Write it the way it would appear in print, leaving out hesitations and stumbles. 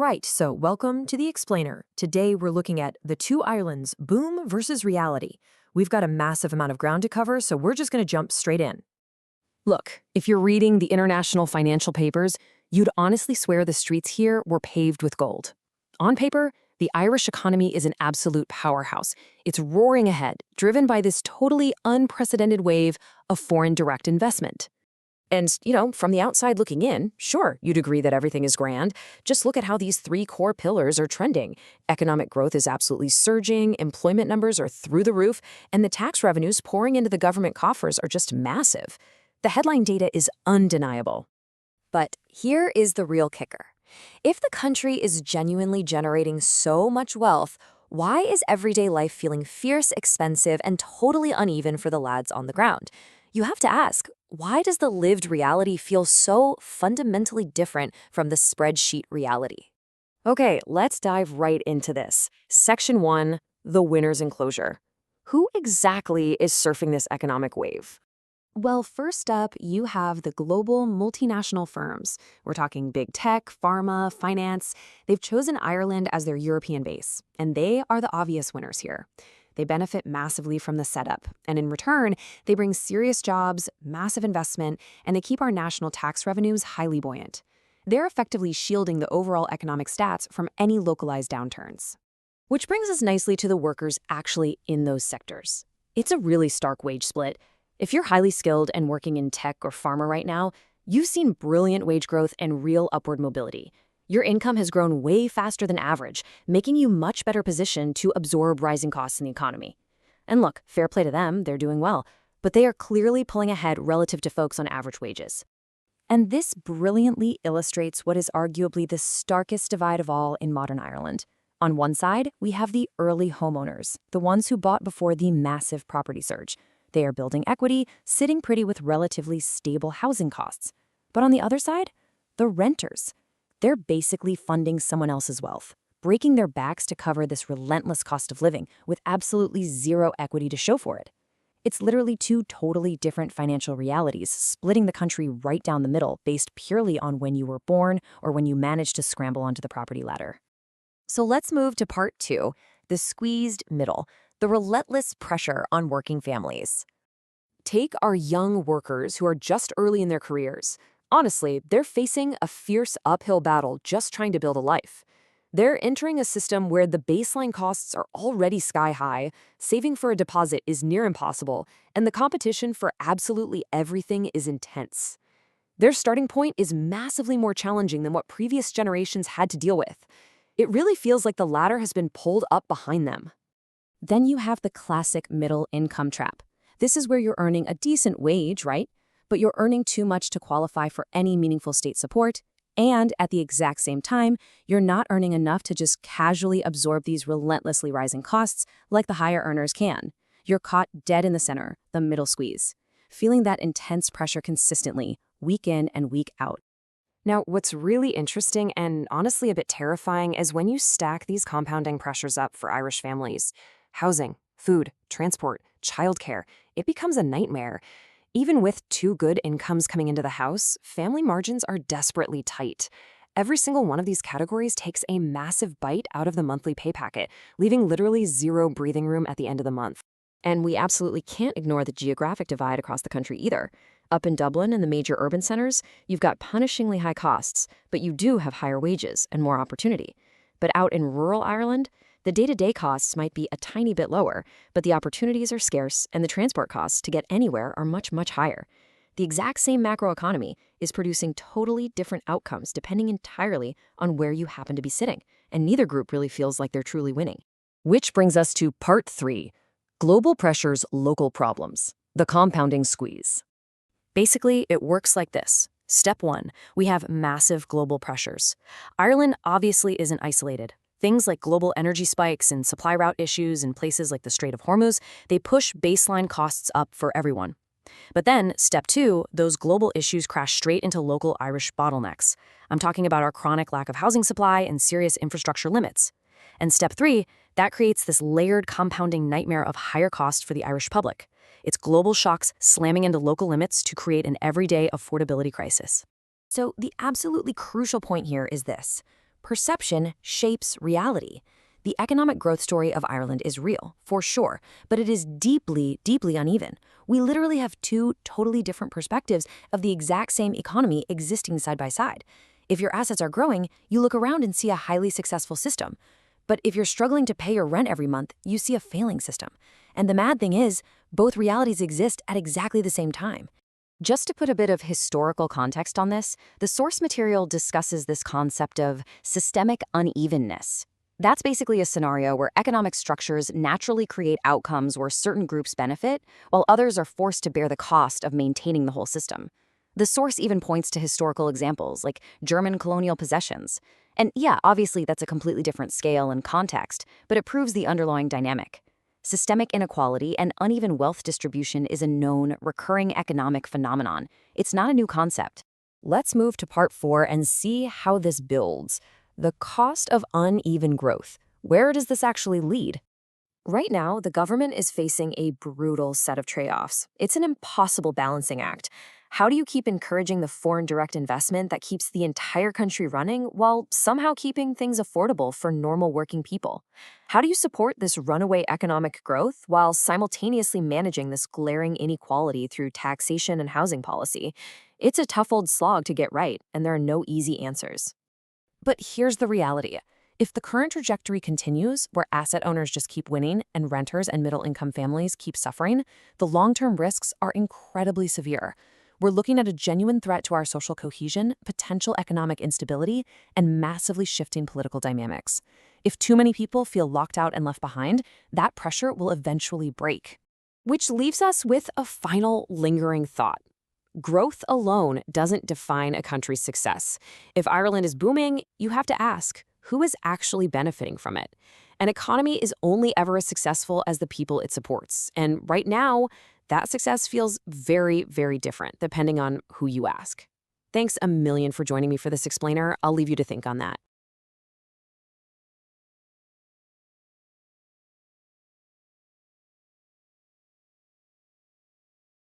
Right, so welcome to The Explainer. Today we're looking at the two islands, boom versus reality. We've got a massive amount of ground to cover, so we're just going to jump straight in. Look, if you're reading the international financial papers, you'd honestly swear the streets here were paved with gold. On paper, the Irish economy is an absolute powerhouse. It's roaring ahead, driven by this totally unprecedented wave of foreign direct investment. And, from the outside looking in, sure, you'd agree that everything is grand. Just look at how these three core pillars are trending. Economic growth is absolutely surging, employment numbers are through the roof, and the tax revenues pouring into the government coffers are just massive. The headline data is undeniable. But here is the real kicker. If the country is genuinely generating so much wealth, why is everyday life feeling fierce, expensive, and totally uneven for the lads on the ground? You have to ask, why does the lived reality feel so fundamentally different from the spreadsheet reality? Okay, let's dive right into this. Section 1, the winner's enclosure. Who exactly is surfing this economic wave? Well, first up, you have the global multinational firms. We're talking big tech, pharma, finance. They've chosen Ireland as their European base, and they are the obvious winners here. They benefit massively from the setup, and in return, they bring serious jobs, massive investment, and they keep our national tax revenues highly buoyant. They're effectively shielding the overall economic stats from any localized downturns. Which brings us nicely to the workers actually in those sectors. It's a really stark wage split. If you're highly skilled and working in tech or pharma right now, you've seen brilliant wage growth and real upward mobility. Your income has grown way faster than average, making you much better positioned to absorb rising costs in the economy. And look, fair play to them, they're doing well, but they are clearly pulling ahead relative to folks on average wages. And this brilliantly illustrates what is arguably the starkest divide of all in modern Ireland. On one side, we have the early homeowners, the ones who bought before the massive property surge. They are building equity, sitting pretty with relatively stable housing costs. But on the other side, the renters. They're basically funding someone else's wealth, breaking their backs to cover this relentless cost of living with absolutely zero equity to show for it. It's literally two totally different financial realities, splitting the country right down the middle based purely on when you were born or when you managed to scramble onto the property ladder. So let's move to part 2, the squeezed middle, the relentless pressure on working families. Take our young workers who are just early in their careers. Honestly, they're facing a fierce uphill battle just trying to build a life. They're entering a system where the baseline costs are already sky high, saving for a deposit is near impossible, and the competition for absolutely everything is intense. Their starting point is massively more challenging than what previous generations had to deal with. It really feels like the ladder has been pulled up behind them. Then you have the classic middle income trap. This is where you're earning a decent wage, right? But you're earning too much to qualify for any meaningful state support, and at the exact same time, you're not earning enough to just casually absorb these relentlessly rising costs like the higher earners can. You're caught dead in the center, the middle squeeze, feeling that intense pressure consistently, week in and week out. Now, what's really interesting and honestly a bit terrifying is when you stack these compounding pressures up for Irish families. Housing, food, transport, childcare, it becomes a nightmare. Even with two good incomes coming into the house, family margins are desperately tight. Every single one of these categories takes a massive bite out of the monthly pay packet, leaving literally zero breathing room at the end of the month. And we absolutely can't ignore the geographic divide across the country either. Up in Dublin and the major urban centers, you've got punishingly high costs, but you do have higher wages and more opportunity. But out in rural Ireland, the day-to-day costs might be a tiny bit lower, but the opportunities are scarce and the transport costs to get anywhere are much, much higher. The exact same macroeconomy is producing totally different outcomes depending entirely on where you happen to be sitting, and neither group really feels like they're truly winning. Which brings us to part 3, global pressures, local problems, the compounding squeeze. Basically, it works like this. Step 1, we have massive global pressures. Ireland obviously isn't isolated. Things like global energy spikes and supply route issues in places like the Strait of Hormuz, they push baseline costs up for everyone. But then, step 2, those global issues crash straight into local Irish bottlenecks. I'm talking about our chronic lack of housing supply and serious infrastructure limits. And step 3, that creates this layered compounding nightmare of higher cost for the Irish public. It's global shocks slamming into local limits to create an everyday affordability crisis. So the absolutely crucial point here is this. Perception shapes reality. The economic growth story of Ireland is real, for sure, but it is deeply, deeply uneven. We literally have two totally different perspectives of the exact same economy existing side by side. If your assets are growing, you look around and see a highly successful system. But if you're struggling to pay your rent every month, you see a failing system. And the mad thing is, both realities exist at exactly the same time. Just to put a bit of historical context on this, the source material discusses this concept of systemic unevenness. That's basically a scenario where economic structures naturally create outcomes where certain groups benefit, while others are forced to bear the cost of maintaining the whole system. The source even points to historical examples like German colonial possessions. And yeah, obviously that's a completely different scale and context, but it proves the underlying dynamic. Systemic inequality and uneven wealth distribution is a known, recurring economic phenomenon. It's not a new concept. Let's move to part 4 and see how this builds. The cost of uneven growth. Where does this actually lead? Right now, the government is facing a brutal set of trade-offs. It's an impossible balancing act. How do you keep encouraging the foreign direct investment that keeps the entire country running while somehow keeping things affordable for normal working people? How do you support this runaway economic growth while simultaneously managing this glaring inequality through taxation and housing policy? It's a tough old slog to get right, and there are no easy answers. But here's the reality. If the current trajectory continues, where asset owners just keep winning and renters and middle-income families keep suffering, the long-term risks are incredibly severe. We're looking at a genuine threat to our social cohesion, potential economic instability, and massively shifting political dynamics. If too many people feel locked out and left behind, that pressure will eventually break. Which leaves us with a final lingering thought. Growth alone doesn't define a country's success. If Ireland is booming, you have to ask, who is actually benefiting from it? An economy is only ever as successful as the people it supports. And right now, that success feels very, very different depending on who you ask. Thanks a million for joining me for this explainer. I'll leave you to think on that.